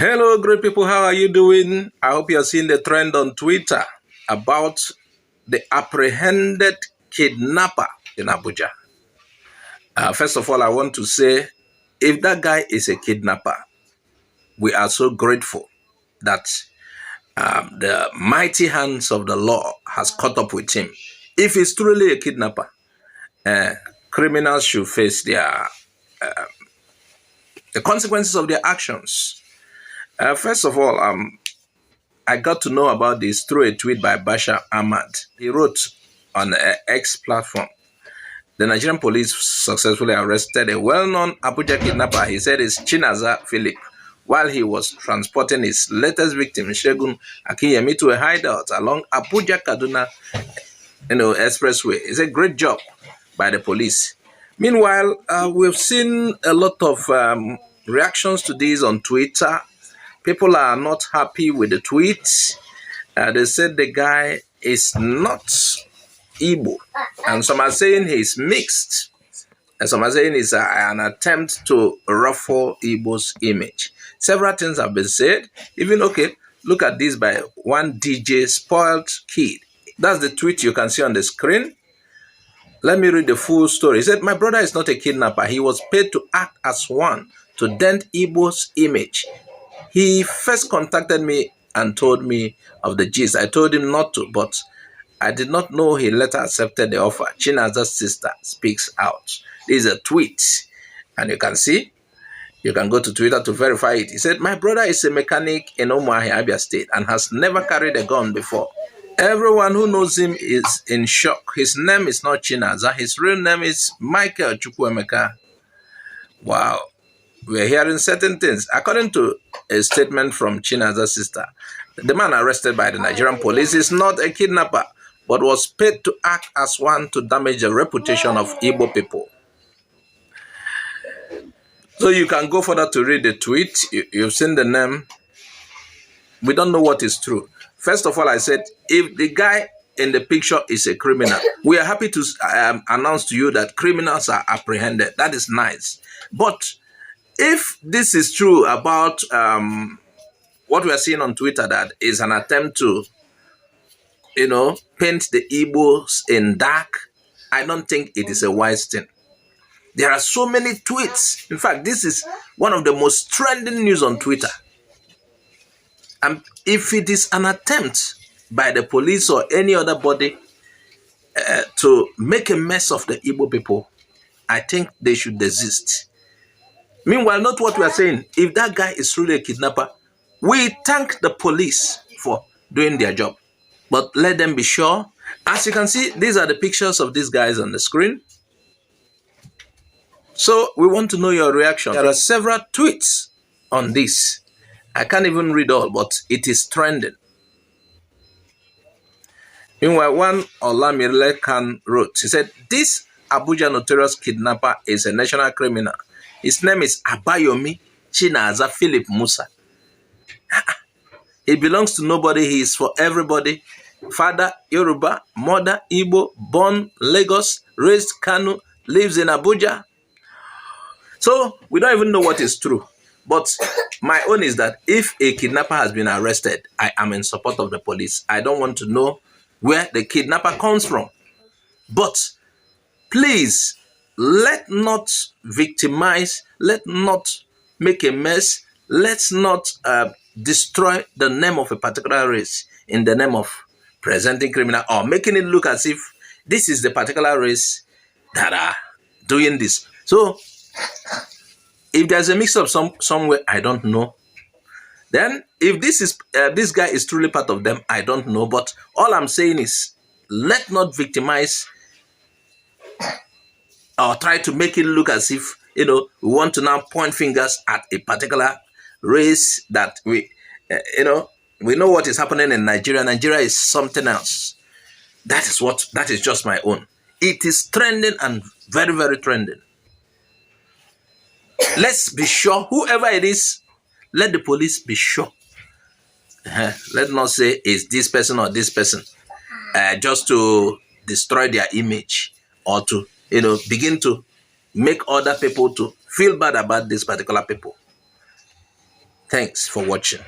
Hello, great people. How are you doing? I hope you're seeing the trend on Twitter about the apprehended kidnapper in Abuja. First of all, I want to say, if that guy is a kidnapper, we are so grateful that the mighty hands of the law has caught up with him. If he's truly a kidnapper, criminals should face the consequences of their actions. First of all, I got to know about this through a tweet by Bashar Ahmad. He wrote on the X platform, the Nigerian police successfully arrested a well-known Abuja kidnapper. He said it's Chinaza Philip, while he was transporting his latest victim, Shegun Akinyemi, to a hideout along Abuja-Kaduna expressway. It's a great job by the police. Meanwhile, we've seen a lot of reactions to this on Twitter. People are not happy with the tweets. They said the guy is not Igbo. And some are saying he's mixed. And some are saying it's an attempt to ruffle Igbo's image. Several things have been said. Even, okay, look at this by one DJ Spoiled Kid. That's the tweet you can see on the screen. Let me read the full story. He said, my brother is not a kidnapper. He was paid to act as one to dent Igbo's image. He first contacted me and told me of the gist. I told him not to, but I did not know he later accepted the offer. Chinaza's sister speaks out. This is a tweet, and you can see, you can go to Twitter to verify it. He said, my brother is a mechanic in Umuahia, Abia State, and has never carried a gun before. Everyone who knows him is in shock. His name is not Chinaza. His real name is Michael Chukwuemeka. Wow. We're hearing certain things. According to a statement from Chinaza's sister, the man arrested by the Nigerian police is not a kidnapper, but was paid to act as one to damage the reputation of Igbo people. So you can go further to read the tweet. You've seen the name. We don't know what is true. First of all, I said, if the guy in the picture is a criminal, we are happy to announce to you that criminals are apprehended. That is nice. But if this is true about what we are seeing on Twitter, that is an attempt to, paint the Igbos in dark, I don't think it is a wise thing. There are so many tweets. In fact, this is one of the most trending news on Twitter. And if it is an attempt by the police or any other body to make a mess of the Igbo people, I think they should desist. Meanwhile, not what we are saying. If that guy is truly a kidnapper, we thank the police for doing their job. But let them be sure. As you can see, these are the pictures of these guys on the screen. So we want to know your reaction. There are several tweets on this. I can't even read all, but it is trending. Meanwhile, one Olamide Khan wrote, he said, this Abuja notorious kidnapper is a national criminal. His name is Abayomi Chinaza Philip Musa. He belongs to nobody. He is for everybody. Father, Yoruba. Mother, Igbo. Born, Lagos. Raised, Kanu. Lives in Abuja. So, we don't even know what is true. But my own is that if a kidnapper has been arrested, I am in support of the police. I don't want to know where the kidnapper comes from. But please, let not victimize, let not make a mess, let's not destroy the name of a particular race in the name of presenting criminal or making it look as if this is the particular race that are doing this. So, if there's a mix-up somewhere, I don't know. Then, if this guy is truly part of them, I don't know. But all I'm saying is, let not victimize or try to make it look as if, we want to now point fingers at a particular race that we know what is happening in Nigeria. Nigeria is something else. That is just my own. It is trending and very, very trending. Let's be sure, whoever it is, let the police be sure. Let not say it's this person or this person, just to destroy their image or to, begin to make other people to feel bad about this particular people. Thanks for watching.